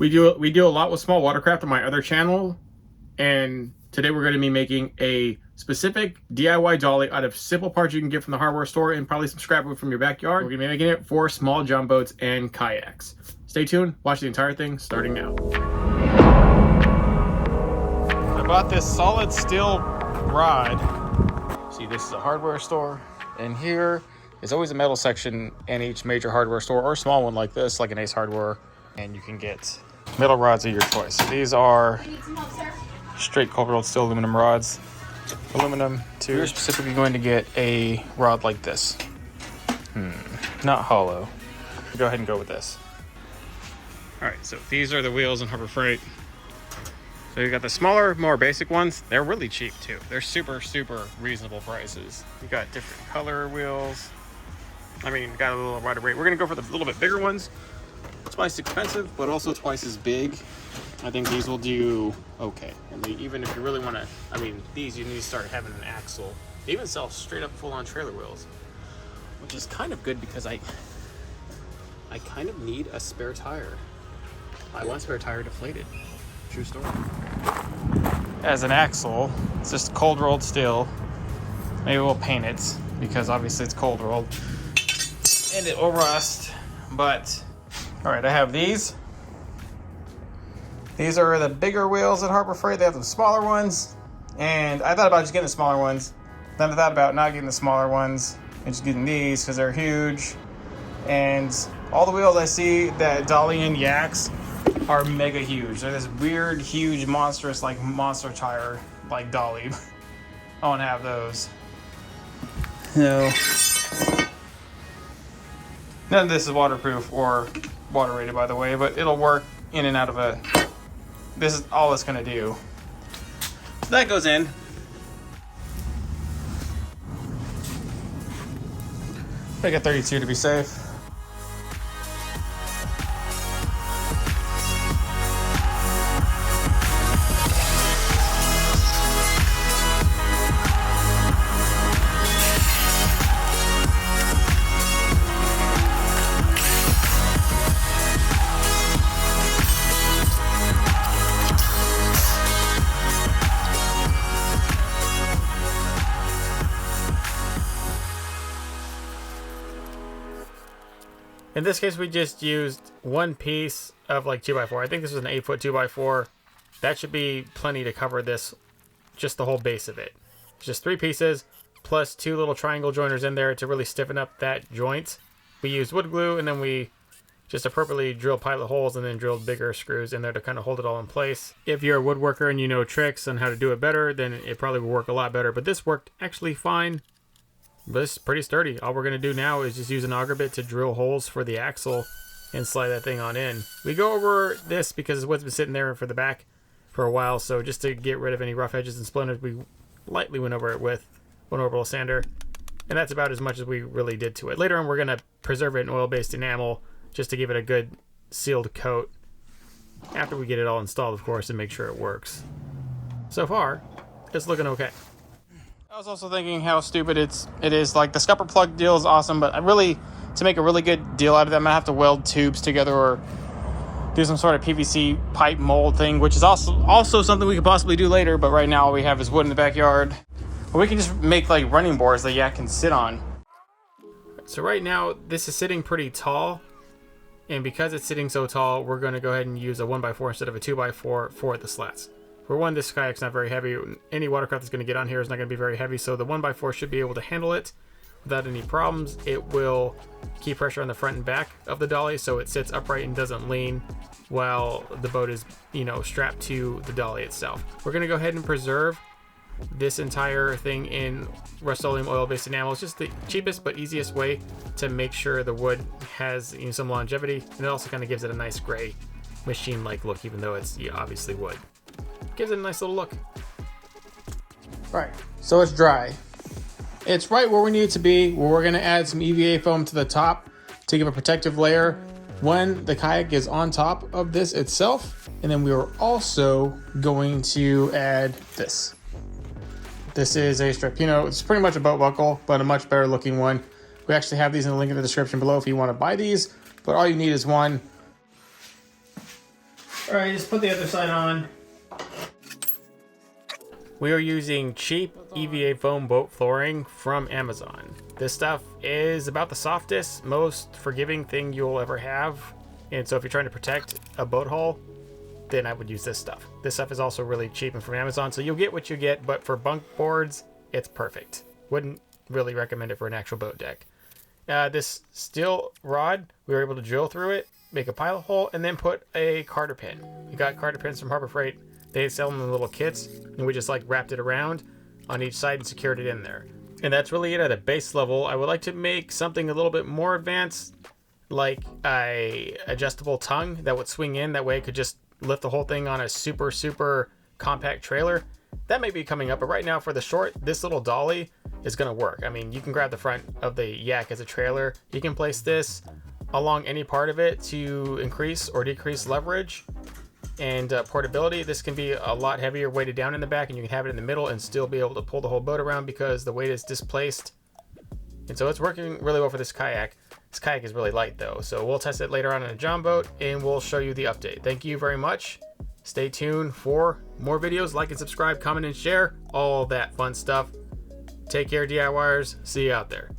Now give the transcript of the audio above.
We do a lot with small watercraft on my other channel, and today we're going to be making a specific DIY dolly out of simple parts you can get from the hardware store and probably some scrap wood from your backyard. We're going to be making it for small jump boats and kayaks. Stay tuned, watch the entire thing starting now. I bought this solid steel rod. See, this is a hardware store, and here is always a metal section in each major hardware store, or a small one like this, like an Ace Hardware, and you can get metal rods of your choice. So these are straight cold rolled steel aluminum rods. Aluminum too. You're specifically going to get a rod like this. Not hollow. Go ahead and go with this. Alright, so these are the wheels in Harbor Freight. So you got the smaller, more basic ones. They're really cheap too. They're super reasonable prices. You got different color wheels. I mean, got a little wider rate. We're gonna go for the little bit bigger ones. Twice expensive, but also twice as big. I think these will do okay. And even if you really want to, I mean, these you need to start having an axle. They even sell straight up full-on trailer wheels, which is kind of good because I kind of need a spare tire. I want spare tire deflated. True story. As an axle, it's just cold rolled steel. Maybe we'll paint it because obviously it's cold rolled and it will rust. But all right, I have these. These are the bigger wheels at Harbor Freight. They have the smaller ones, and I thought about just getting the smaller ones. Then I thought about not getting the smaller ones and just getting these because they're huge. And all the wheels I see that Dolly and Yaks are mega huge. They're this weird, huge, monstrous, like monster tire, like Dolly. I want to have those. No. None of this is waterproof or water rated, by the way, but it'll work in and out of a. This is all it's gonna do. That goes in. Make it 32 to be safe. In this case, we just used one piece of like 2x4. I think this was an 8-foot 2x4. That should be plenty to cover this, just the whole base of it. It's just 3 pieces, plus 2 little triangle joiners in there to really stiffen up that joint. We used wood glue, and then we just appropriately drilled pilot holes and then drilled bigger screws in there to kind of hold it all in place. If you're a woodworker and you know tricks on how to do it better, then it probably will work a lot better. But this worked actually fine. But this is pretty sturdy. All we're going to do now is just use an auger bit to drill holes for the axle and slide that thing on in. We go over this because wood's been sitting there for the back for a while, so just to get rid of any rough edges and splinters, we lightly went over it with an orbital sander. And that's about as much as we really did to it. Later on, we're going to preserve it in oil-based enamel just to give it a good sealed coat after we get it all installed, of course, and make sure it works. So far, it's looking okay. I was also thinking how stupid it is. Like, the scupper plug deal is awesome, but to make a really good deal out of them, I'm gonna have to weld tubes together or do some sort of PVC pipe mold thing, which is also something we could possibly do later. But right now, all we have is wood in the backyard. Or we can just make like running boards that Yak can sit on. So right now, this is sitting pretty tall, and because it's sitting so tall, we're going to go ahead and use a 1x4 instead of a 2x4 for the slats. For one, this kayak's not very heavy. Any watercraft that's going to get on here is not going to be very heavy, so the 1x4 should be able to handle it without any problems. It will keep pressure on the front and back of the dolly, so it sits upright and doesn't lean while the boat is, strapped to the dolly itself. We're going to go ahead and preserve this entire thing in Rust-Oleum oil-based enamel. It's just the cheapest but easiest way to make sure the wood has some longevity, and it also kind of gives it a nice gray machine-like look, even though it's obviously wood. Gives it a nice little look. Right, so it's dry. It's right where we need it to be, where we're going to add some EVA foam to the top to give a protective layer when the kayak is on top of this itself. And then we are also going to add this. This is a strip. It's pretty much a boat buckle, but a much better looking one. We actually have these in the link in the description below if you want to buy these, but all you need is one. All right, just put the other side on. We are using cheap EVA foam boat flooring from Amazon. This stuff is about the softest, most forgiving thing you'll ever have. And so if you're trying to protect a boat hull, then I would use this stuff. This stuff is also really cheap and from Amazon, so you'll get what you get, but for bunk boards, it's perfect. Wouldn't really recommend it for an actual boat deck. This steel rod, we were able to drill through it, make a pilot hole, and then put a carter pin. We got carter pins from Harbor Freight. They sell them in little kits, and we just like wrapped it around on each side and secured it in there. And that's really it at a base level. I would like to make something a little bit more advanced, like a adjustable tongue that would swing in. That way I could just lift the whole thing on a super compact trailer. That may be coming up, but right now for the short, this little dolly is going to work. I mean, you can grab the front of the yak as a trailer. You can place this along any part of it to increase or decrease leverage and portability. This can be a lot heavier weighted down in the back, and you can have it in the middle and still be able to pull the whole boat around because the weight is displaced. And so it's working really well for this kayak. This kayak is really light though, so we'll test it later on in a John boat and we'll show you the update. Thank you very much. Stay tuned for more videos. Like and subscribe, comment and share, all that fun stuff. Take care, DIYers. See you out there.